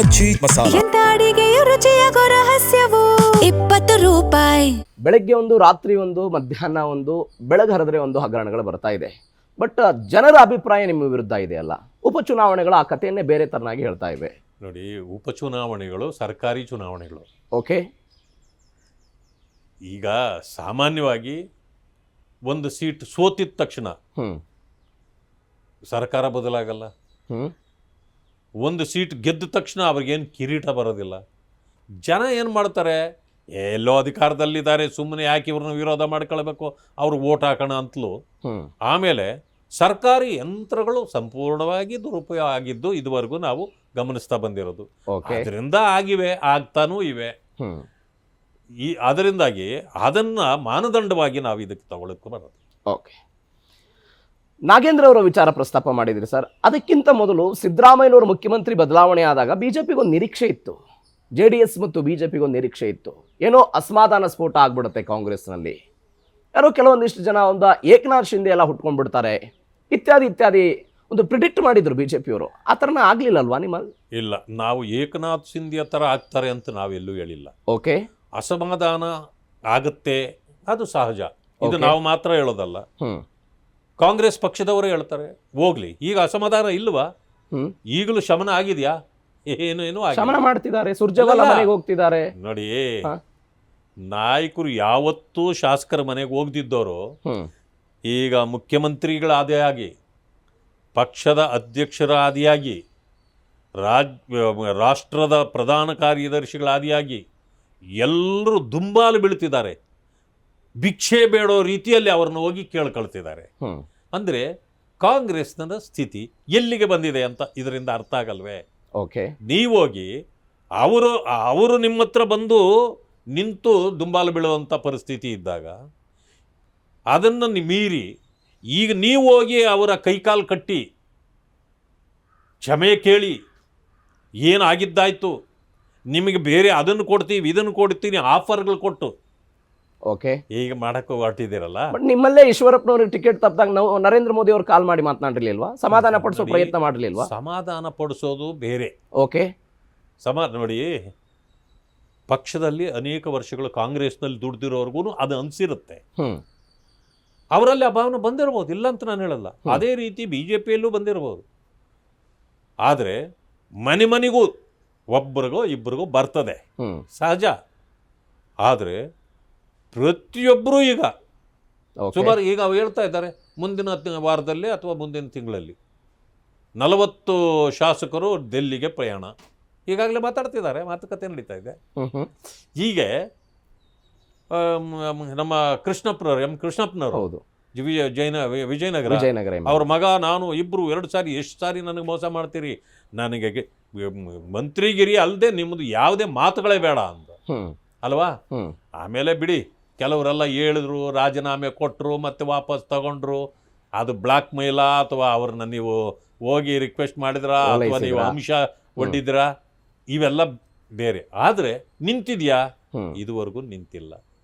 ಅಜ್ಜಿ ಮಸಾಲ. ಎಂತ ಅಡಿಗೆಯ ರುಚಿಯಾಗೋ ರಹಸ್ಯವು 20 ರೂಪಾಯಿ. ಬೆಳಗ್ಗೆ ಒಂದು, ರಾತ್ರಿ ಒಂದು, ಮಧ್ಯಾಹ್ನ ಒಂದು, ಬೆಳಗರದ್ರೆ ಒಂದು ಹಗರಣಗಳು ಬರ್ತಾ ಇದೆ. ಬಟ್ ಜನರ ಅಭಿಪ್ರಾಯ ನಿಮ್ಮ ವಿರುದ್ಧ ಇದೆಯಲ್ಲ. ಉಪಚುನಾವಣೆಗಳು ಆ ಕಥೆಯನ್ನೇ ಬೇರೆ ತರನಾಗಿ ಹೇಳ್ತಾ ಇವೆ. ನೋಡಿ, ಉಪಚುನಾವಣೆಗಳು ಸರ್ಕಾರಿ ಚುನಾವಣೆಗಳು. ಓಕೆ, ಈಗ ಸಾಮಾನ್ಯವಾಗಿ ಒಂದು ಸೀಟ್ ಸೋತಿದ ತಕ್ಷಣ ಸರ್ಕಾರ ಬದಲಾಗಲ್ಲ. ಒಂದು ಸೀಟ್ ಗೆದ್ದ ತಕ್ಷಣ ಅವ್ರಿಗೇನು ಕಿರೀಟ ಬರೋದಿಲ್ಲ. ಜನ ಏನು ಮಾಡ್ತಾರೆ, ಎಲ್ಲೋ ಅಧಿಕಾರದಲ್ಲಿದ್ದಾರೆ, ಸುಮ್ಮನೆ ಯಾಕೆ ಇವ್ರನ್ನ ವಿರೋಧ ಮಾಡ್ಕೊಳ್ಬೇಕು, ಅವ್ರಿಗೆ ಓಟ್ ಹಾಕೋಣ ಅಂತಲೂ. ಆಮೇಲೆ ಸರ್ಕಾರಿ ಯಂತ್ರಗಳು ಸಂಪೂರ್ಣವಾಗಿ ದುರುಪಯೋಗ ಆಗಿದ್ದು ಇದುವರೆಗೂ ನಾವು ಗಮನಿಸ್ತಾ ಬಂದಿರೋದು. ಅದರಿಂದ ಆಗಿವೆ, ಆಗ್ತಾನೂ ಇವೆ. ಅದರಿಂದಾಗಿ ಅದನ್ನು ಮಾನದಂಡವಾಗಿ ನಾವು ಇದಕ್ಕೆ ತಗೊಳ್ಳೋಕೆ ಬರೋದು. ಓಕೆ, ನಾಗೇಂದ್ರ ಅವರ ವಿಚಾರ ಪ್ರಸ್ತಾಪ ಮಾಡಿದ್ರಿ ಸರ್. ಅದಕ್ಕಿಂತ ಮೊದಲು ಸಿದ್ದರಾಮಯ್ಯನವರು ಮುಖ್ಯಮಂತ್ರಿ ಬದಲಾವಣೆ ಆದಾಗ ಬಿಜೆಪಿಗೊಂದು ನಿರೀಕ್ಷೆ ಇತ್ತು, JDS ಮತ್ತು ಬಿಜೆಪಿಗೊಂದು ನಿರೀಕ್ಷೆ ಇತ್ತು, ಏನೋ ಅಸಮಾಧಾನ ಸ್ಫೋಟ ಆಗ್ಬಿಡುತ್ತೆ ಕಾಂಗ್ರೆಸ್ನಲ್ಲಿ, ಯಾರೋ ಕೆಲವೊಂದಿಷ್ಟು ಜನ ಒಂದು ಏಕನಾಥ್ ಶಿಂದೆ ಎಲ್ಲ ಹುಟ್ಕೊಂಡ್ಬಿಡ್ತಾರೆ ಇತ್ಯಾದಿ ಇತ್ಯಾದಿ ಒಂದು ಪ್ರಿಡಿಕ್ಟ್ ಮಾಡಿದ್ರು ಬಿಜೆಪಿಯವರು. ಆ ಥರನ ಆಗ್ಲಿಲ್ಲಲ್ವಾ ನಿಮ್ಮಲ್ಲಿ? ಇಲ್ಲ, ನಾವು ಏಕನಾಥ್ ಶಿಂದೆ ಥರ ಆಗ್ತಾರೆ ಅಂತ ನಾವೆಲ್ಲೂ ಹೇಳಿಲ್ಲ. ಓಕೆ, ಅಸಮಾಧಾನ ಆಗುತ್ತೆ, ಅದು ಸಹಜ. ಇದು ನಾವು ಮಾತ್ರ ಹೇಳೋದಲ್ಲ, ಕಾಂಗ್ರೆಸ್ ಪಕ್ಷದವರೇ ಹೇಳ್ತಾರೆ. ಹೋಗ್ಲಿ, ಈಗ ಅಸಮಾಧಾನ ಇಲ್ವಾ? ಈಗಲೂ ಶಮನ ಆಗಿದೆಯಾ? ಏನು ಶಮನ ಮಾಡ್ತಿದ್ದಾರೆ, ಸುರ್ಜೇವಾಲಾ ಮನೆಗೆ ಹೋಗ್ತಿದ್ದಾರೆ. ನೋಡಿ, ನಾಯಕರು ಯಾವತ್ತೂ ಶಾಸಕರ ಮನೆಗೆ ಹೋಗ್ದಿದ್ದವರು ಈಗ ಮುಖ್ಯಮಂತ್ರಿಗಳ ಆದಿಯಾಗಿ, ಪಕ್ಷದ ಅಧ್ಯಕ್ಷರ ಆದಿಯಾಗಿ, ರಾಷ್ಟ್ರದ ಪ್ರಧಾನ ಕಾರ್ಯದರ್ಶಿಗಳ ಆದಿಯಾಗಿ ಎಲ್ಲರೂ ದುಂಬಾಲು ಬೀಳ್ತಿದ್ದಾರೆ. ಭಿಕ್ಷೆ ಬೇಡೋ ರೀತಿಯಲ್ಲಿ ಅವ್ರನ್ನ ಹೋಗಿ ಕೇಳ್ಕೊಳ್ತಿದ್ದಾರೆ. ಅಂದರೆ ಕಾಂಗ್ರೆಸ್ನ ಸ್ಥಿತಿ ಎಲ್ಲಿಗೆ ಬಂದಿದೆ ಅಂತ ಇದರಿಂದ ಅರ್ಥ ಆಗಲ್ವೇ? ಓಕೆ, ನೀವೋಗಿ ಅವರು ನಿಮ್ಮ ಹತ್ರ ಬಂದು ನಿಂತು ದುಂಬಾಲು ಬೀಳುವಂಥ ಪರಿಸ್ಥಿತಿ ಇದ್ದಾಗ ಅದನ್ನು ಮೀರಿ ಈಗ ನೀವು ಹೋಗಿ ಅವರ ಕೈಕಾಲು ಕಟ್ಟಿ ಕ್ಷಮೆ ಕೇಳಿ ಏನಾಗಿದ್ದಾಯ್ತು, ನಿಮಗೆ ಬೇರೆ ಅದನ್ನು ಕೊಡ್ತೀವಿ ಇದನ್ನು ಕೊಡ್ತೀನಿ ಆಫರ್ಗಳು ಕೊಟ್ಟು ಓಕೆ ಈಗ ಮಾಡಕ್ಕೆ ಹೊರಟಿದ್ದೀರಲ್ಲ. ಬಟ್ ನಿಮ್ಮಲ್ಲೇ ಈಶ್ವರಪ್ಪನವ್ರಿಗೆ ಟಿಕೆಟ್ ತಪ್ಪಿದಾಗ ನಾವು ನರೇಂದ್ರ ಮೋದಿ ಅವರು ಕಾಲ್ ಮಾಡಿ ಮಾತನಾಡಿರ್ಲಿಲ್ವಾ? ಸಮಾಧಾನ ಪಡಿಸೋ ಪ್ರಯತ್ನ ಮಾಡಲಿಲ್ವಾ? ಸಮಾಧಾನ ಪಡಿಸೋದು ಬೇರೆ. ಓಕೆ, ನೋಡಿ, ಪಕ್ಷದಲ್ಲಿ ಅನೇಕ ವರ್ಷಗಳು ಕಾಂಗ್ರೆಸ್ನಲ್ಲಿ ದುಡ್ದಿರೋರ್ಗು ಅದು ಅನಿಸಿರುತ್ತೆ. ಅವರಲ್ಲಿ ಆ ಭಾವನೆ ಬಂದಿರ್ಬೋದು, ಇಲ್ಲ ಅಂತ ನಾನು ಹೇಳಲ್ಲ. ಅದೇ ರೀತಿ BJPಯಲ್ಲೂ ಬಂದಿರ್ಬೋದು. ಆದರೆ ಮನೆಗೂ ಒಬ್ಬರಿಗೋ ಇಬ್ಬರಿಗೋ ಬರ್ತದೆ, ಸಹಜ. ಆದರೆ ಪ್ರತಿಯೊಬ್ಬರೂ ಈಗ ಸುಮಾರು ಈಗ ಹೇಳ್ತಾ ಇದ್ದಾರೆ, ಮುಂದಿನ ವಾರದಲ್ಲಿ ಅಥವಾ ಮುಂದಿನ ತಿಂಗಳಲ್ಲಿ 40 ಶಾಸಕರು ಡೆಲ್ಲಿಗೆ ಪ್ರಯಾಣ. ಈಗಾಗಲೇ ಮಾತಾಡ್ತಿದ್ದಾರೆ, ಮಾತುಕತೆ ನಡೀತಾ ಇದೆ. ಹೀಗೆ ನಮ್ಮ ಕೃಷ್ಣಪ್ಪನವರು, ಕೃಷ್ಣಪ್ಪನವರು ವಿಜಯನಗರ ಅವ್ರ ಮಗ ನಾನು ಇಬ್ಬರು 2 ಸಾರಿ, ಎಷ್ಟು ಸಾರಿ ನನಗೆ ಮೋಸ ಮಾಡ್ತೀರಿ, ನನಗೆ ಮಂತ್ರಿಗಿರಿ ಅಲ್ಲದೆ ನಿಮ್ಮದು ಯಾವುದೇ ಮಾತುಗಳೇ ಬೇಡ ಅಂತ ಅಲ್ವಾ? ಆಮೇಲೆ ಬಿಡಿ, ಕೆಲವರೆಲ್ಲ ಹೇಳಿದ್ರು, ರಾಜೀನಾಮೆ ಕೊಟ್ಟರು, ಮತ್ತೆ ವಾಪಸ್ ತಗೊಂಡ್ರು. ಅದು ಬ್ಲಾಕ್ ಮೇಲಾ ಅಥವಾ ಅವ್ರನ್ನ ನೀವು ಹೋಗಿ ರಿಕ್ವೆಸ್ಟ್ ಮಾಡಿದ್ರಾ ಅಥವಾ ನೀವು ಅಂಶ ಒಡ್ಡಿದ್ರಾ, ಇವೆಲ್ಲ ಬೇರೆ. ಆದರೆ ನಿಂತಿದ್ಯಾ? ಇದುವರೆಗೂ ನಿಂತಿಲ್ಲ.